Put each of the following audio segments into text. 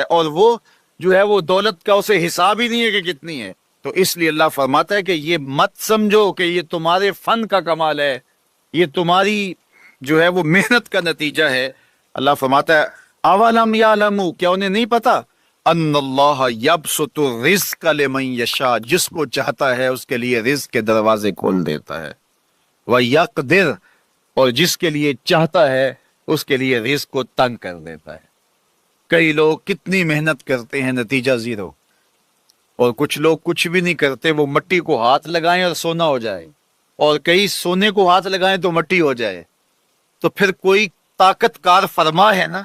اور وہ جو ہے وہ دولت کا اسے حساب ہی نہیں ہے کہ کتنی ہے۔ تو اس لیے اللہ فرماتا ہے کہ یہ مت سمجھو کہ یہ تمہارے فن کا کمال ہے، یہ تمہاری جو ہے وہ محنت کا نتیجہ ہے۔ اللہ فرماتا ہے اولم یعلموا، کیا انہیں نہیں پتا، ان اللہ یبسط الرزق لمن یشاء، جس کو چاہتا ہے اس کے لیے رزق کے دروازے کھول دیتا ہے، ویقدر، اور جس کے لیے چاہتا ہے اس کے لیے رزق کو تنگ کر دیتا ہے۔ کئی لوگ کتنی محنت کرتے ہیں، نتیجہ زیرو، اور کچھ لوگ کچھ بھی نہیں کرتے، وہ مٹی کو ہاتھ لگائیں اور سونا ہو جائے، اور کئی سونے کو ہاتھ لگائیں تو مٹی ہو جائے۔ تو پھر کوئی طاقت کار فرما ہے نا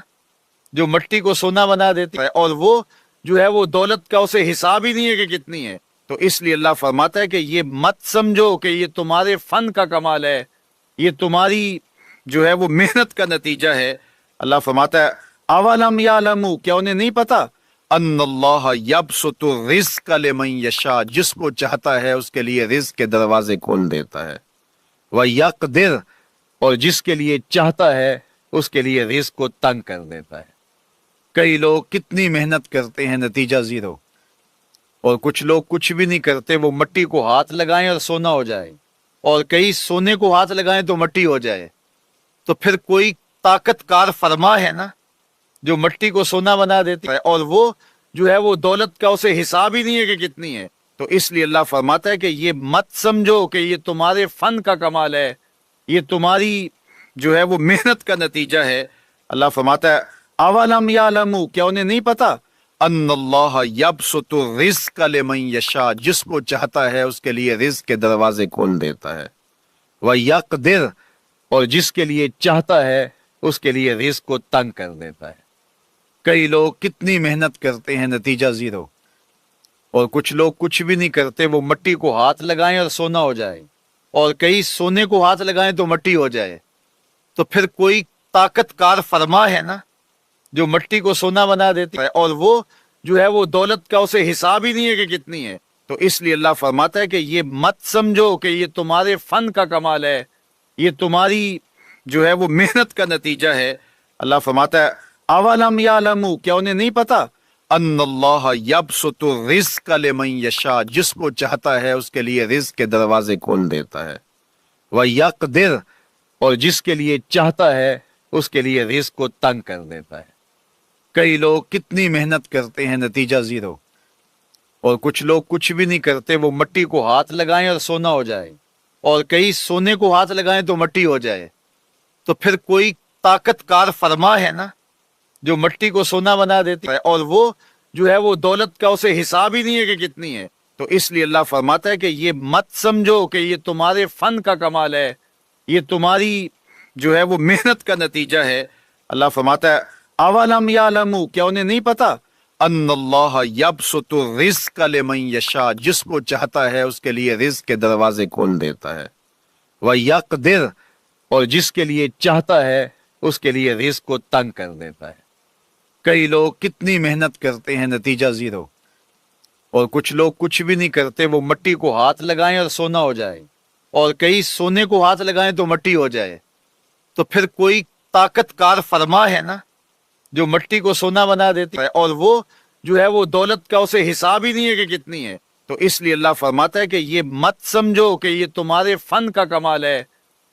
جو مٹی کو سونا بنا دیتی ہے، اور وہ جو ہے وہ دولت کا اسے حساب ہی نہیں ہے کہ کتنی ہے۔ تو اس لیے اللہ فرماتا ہے کہ یہ مت سمجھو کہ یہ تمہارے فن کا کمال ہے، یہ تمہاری جو ہے وہ محنت کا نتیجہ ہے۔ اللہ فرماتا ہے اولم یعلموا، کیا انہیں نہیں پتا، ان اللہ یبسط الرزق لمن یشاء، جس کو چاہتا ہے اس کے لیے رزق کے دروازے کھول دیتا ہے، ویقدر، اور جس کے لیے چاہتا ہے اس کے لیے رزق کو تنگ کر دیتا ہے۔ کئی لوگ کتنی محنت کرتے ہیں، نتیجہ زیرو، اور کچھ لوگ کچھ بھی نہیں کرتے، وہ مٹی کو ہاتھ لگائیں اور سونا ہو جائے، اور کئی سونے کو ہاتھ لگائیں تو مٹی ہو جائے۔ تو پھر کوئی طاقت کار فرما ہے نا جو مٹی کو سونا بنا دیتی ہے، اور وہ جو ہے وہ دولت کا اسے حساب ہی نہیں ہے کہ کتنی ہے۔ تو اس لیے اللہ فرماتا ہے کہ یہ مت سمجھو کہ یہ تمہارے فن کا کمال ہے، یہ تمہاری جو ہے وہ محنت کا نتیجہ ہے۔ اللہ فرماتا ہے اولم یعلموا، کیا انہیں نہیں پتا، ان اللہ یبسط الرزق لمن یشاء، جس کو چاہتا ہے اس کے لیے رزق کے دروازے کھول دیتا ہے، ویقدر، اور جس کے لیے چاہتا ہے اس کے لیے رزق کو تنگ کر دیتا ہے۔ کئی لوگ کتنی محنت کرتے ہیں، نتیجہ زیرو، اور کچھ لوگ کچھ بھی نہیں کرتے، وہ مٹی کو ہاتھ لگائیں اور سونا ہو جائے، اور کئی سونے کو ہاتھ لگائیں تو مٹی ہو جائے۔ تو پھر کوئی طاقت کار فرما ہے نا جو مٹی کو سونا بنا دیتی ہے، اور وہ جو ہے وہ دولت کا اسے حساب ہی نہیں ہے کہ کتنی ہے۔ تو اس لیے اللہ فرماتا ہے کہ یہ مت سمجھو کہ یہ تمہارے فن کا کمال ہے، یہ تمہاری جو ہے وہ محنت کا نتیجہ ہے۔ اللہ فرماتا ہے اولم یعلموا، کیا انہیں نہیں پتا، ان اللہ یبسط الرزق لمن یشاء، جس کو چاہتا ہے اس کے لیے رزق کے دروازے کھول دیتا ہے، ویقدر، اور جس کے لیے چاہتا ہے اس کے لیے رزق کو تنگ کر دیتا ہے۔ کئی لوگ کتنی محنت کرتے ہیں، نتیجہ زیرو، اور کچھ لوگ کچھ بھی نہیں کرتے، وہ مٹی کو ہاتھ لگائیں اور سونا ہو جائے، اور کئی سونے کو ہاتھ لگائیں تو مٹی ہو جائے۔ تو پھر کوئی طاقت کار فرما ہے نا جو مٹی کو سونا بنا دیتی ہے، اور وہ جو ہے وہ دولت کا اسے حساب ہی نہیں ہے کہ کتنی ہے۔ تو اس لیے اللہ فرماتا ہے کہ یہ مت سمجھو کہ یہ تمہارے فن کا کمال ہے، یہ تمہاری جو ہے وہ محنت کا نتیجہ ہے۔ اللہ فرماتا ہے اولم یعلموا، کیا انہیں نہیں پتا، ان اللہ یبسط الرزق لمن یشاء، جس کو چاہتا ہے اس کے لیے رزق کے دروازے کھول دیتا ہے، ویقدر، اور جس کے لیے چاہتا ہے اس کے لیے رزق کو تنگ کر دیتا ہے۔ کئی لوگ کتنی محنت کرتے ہیں، نتیجہ زیرو، اور کچھ لوگ کچھ بھی نہیں کرتے، وہ مٹی کو ہاتھ لگائیں اور سونا ہو جائے، اور کئی سونے کو ہاتھ لگائیں تو مٹی ہو جائے۔ تو پھر کوئی طاقت کار فرما ہے نا جو مٹی کو سونا بنا دیتی ہے، اور وہ جو ہے وہ دولت کا اسے حساب ہی نہیں ہے کہ کتنی ہے۔ تو اس لیے اللہ فرماتا ہے کہ یہ مت سمجھو کہ یہ تمہارے فن کا کمال ہے،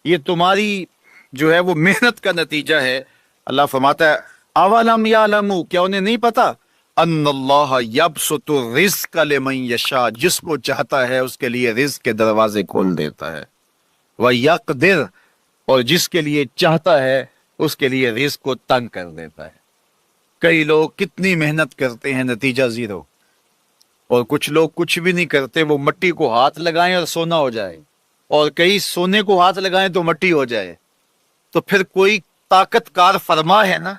یہ تمہاری جو ہے وہ محنت کا نتیجہ ہے۔ اللہ فرماتا ہے اولم یعلموا، کیا انہیں نہیں پتا، ان اللہ یبسط الرزق لمن یشاء، جس کو چاہتا ہے اس کے لیے رزق کے دروازے کھول دیتا ہے، ویقدر، اور جس کے لیے چاہتا ہے اس کے لیے رزق کو تنگ کر دیتا ہے۔ کئی لوگ کتنی محنت کرتے ہیں، نتیجہ زیرو، اور کچھ لوگ کچھ بھی نہیں کرتے، وہ مٹی کو ہاتھ لگائیں اور سونا ہو جائے، اور کئی سونے کو ہاتھ لگائیں تو مٹی ہو جائے۔ تو پھر کوئی طاقت کار فرما ہے نا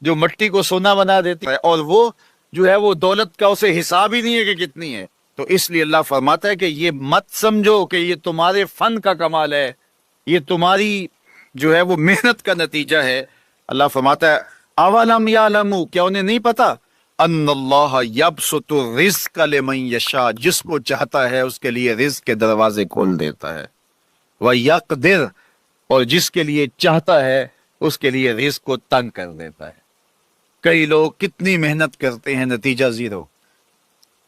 جو مٹی کو سونا بنا دیتی ہے، اور وہ جو ہے وہ دولت کا اسے حساب ہی نہیں ہے کہ کتنی ہے۔ تو اس لیے اللہ فرماتا ہے کہ یہ مت سمجھو کہ یہ تمہارے فن کا کمال ہے، یہ تمہاری جو ہے وہ محنت کا نتیجہ ہے۔ اللہ فرماتا ہے اولم یعلموا، کیا انہیں نہیں پتا، ان اللہ یبسط الرزق لمن یشاء، جس کو چاہتا ہے اس کے لیے رزق کے دروازے کھول دیتا ہے، ویقدر، اور جس کے لیے چاہتا ہے اس کے لیے رزق کو تنگ کر دیتا ہے۔ کئی لوگ کتنی محنت کرتے ہیں، نتیجہ زیرو.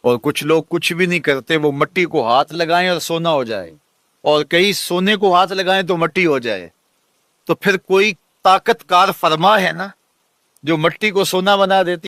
اور کچھ لوگ کچھ بھی نہیں کرتے، وہ مٹی کو ہاتھ لگائیں اور سونا ہو جائے، اور کئی سونے کو ہاتھ لگائیں تو مٹی ہو جائے. تو پھر کوئی طاقت کار فرما ہے نا جو مٹی کو سونا بنا دیتی